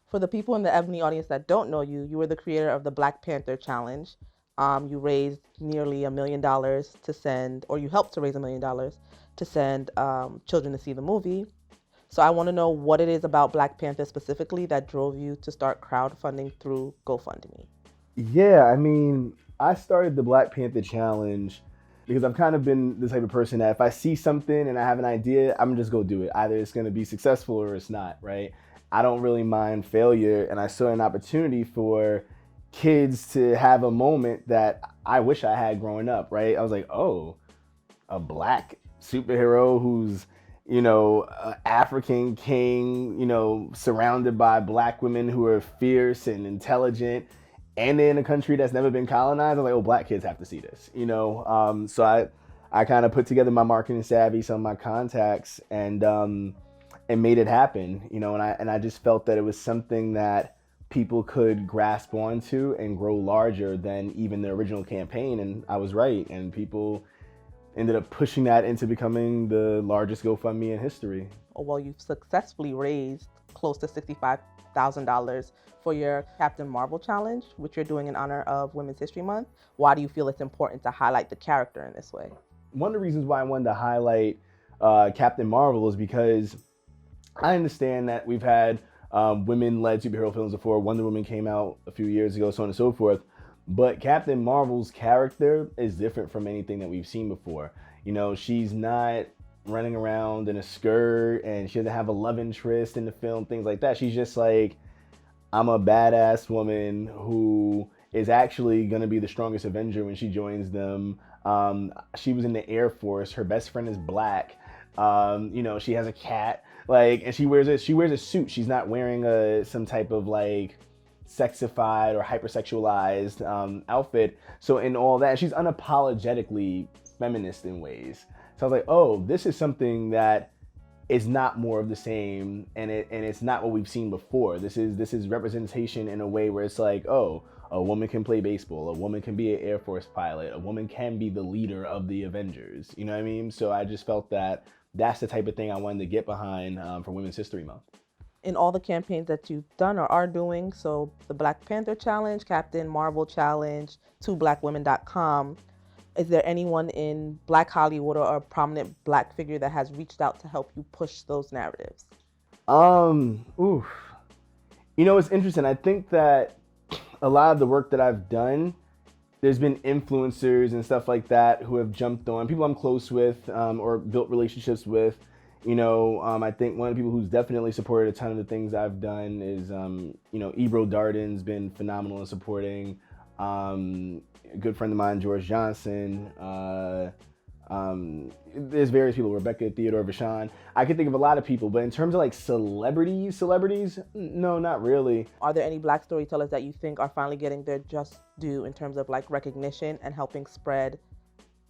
For the people in the Ebony audience that don't know you, you were the creator of the Black Panther Challenge. You raised nearly $1 million to send, or you helped to raise $1 million to send children to see the movie. So I want to know what it is about Black Panther specifically that drove you to start crowdfunding through GoFundMe. Yeah, I mean, I started the Black Panther Challenge because I've kind of been the type of person that if I see something and I have an idea, I'm just go do it. Either it's going to be successful or it's not, right? I don't really mind failure, and I saw an opportunity for kids to have a moment that I wish I had growing up, right? I was like, oh, a black superhero who's African king, surrounded by black women who are fierce and intelligent, and in a country that's never been colonized. I'm like, oh, black kids have to see this. So I kind of put together my marketing savvy, some of my contacts, and made it happen. And I just felt that it was something that people could grasp onto and grow larger than even the original campaign. And I was right, and people ended up pushing that into becoming the largest GoFundMe in history. Well, you've successfully raised close to $65,000 for your Captain Marvel challenge, which you're doing in honor of Women's History Month. Why do you feel it's important to highlight the character in this way? One of the reasons why I wanted to highlight Captain Marvel is because I understand that we've had women-led superhero films before. Wonder Woman came out a few years ago, so on and so forth. But Captain Marvel's character is different from anything that we've seen before. She's not running around in a skirt, and she doesn't have a love interest in the film, things like that. She's just like, I'm a badass woman who is actually going to be the strongest Avenger when she joins them. She was in the Air Force. Her best friend is black. She has a cat, and she wears a suit. She's not wearing some type of sexified or hypersexualized outfit. So in all that, she's unapologetically feminist in ways. So I was like, oh, this is something that is not more of the same, and it's not what we've seen before. This is representation in a way where it's like, oh, a woman can play baseball, a woman can be an Air Force pilot, a woman can be the leader of the Avengers. You know what I mean? So I just felt that that's the type of thing I wanted to get behind for Women's History Month. In all the campaigns that you've done or are doing, so the Black Panther Challenge, Captain Marvel Challenge, 2blackwomen.com, is there anyone in Black Hollywood or a prominent Black figure that has reached out to help you push those narratives? Oof. It's interesting. I think that a lot of the work that I've done, there's been influencers and stuff like that who have jumped on, people I'm close with or built relationships with. I think one of the people who's definitely supported a ton of the things I've done is, Ebro Darden's been phenomenal in supporting. A good friend of mine, George Johnson. There's various people, Rebecca Theodore Vachon. I can think of a lot of people, but in terms of celebrities, no, not really. Are there any Black storytellers that you think are finally getting their just due in terms of recognition and helping spread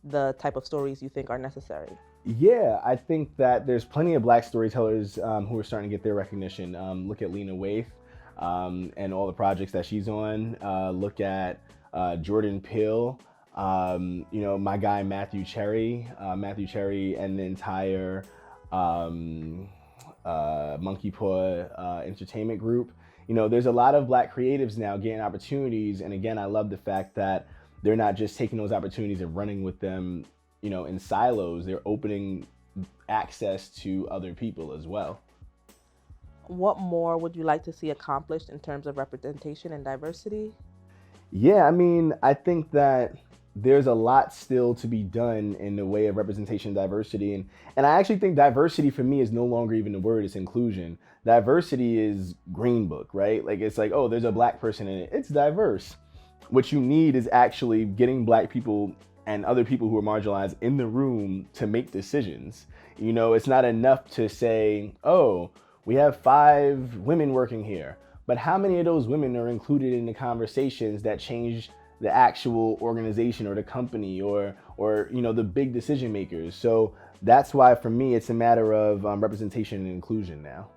the type of stories you think are necessary? Yeah, I think that there's plenty of Black storytellers who are starting to get their recognition. Look at Lena Waithe and all the projects that she's on. Look at Jordan Peele. My guy Matthew Cherry and the entire Monkey Paw Entertainment Group. There's a lot of Black creatives now getting opportunities, and again, I love the fact that they're not just taking those opportunities and running with them, in silos. They're opening access to other people as well. What more would you like to see accomplished in terms of representation and diversity? Yeah, I think that there's a lot still to be done in the way of representation and diversity. And I actually think diversity for me is no longer even a word, it's inclusion. Diversity is green book, right? It's like, oh, there's a Black person in it. It's diverse. What you need is actually getting Black people and other people who are marginalized in the room to make decisions. It's not enough to say, oh, we have 5 women working here. But how many of those women are included in the conversations that change the actual organization or the company or the big decision makers? So that's why for me it's a matter of representation and inclusion now.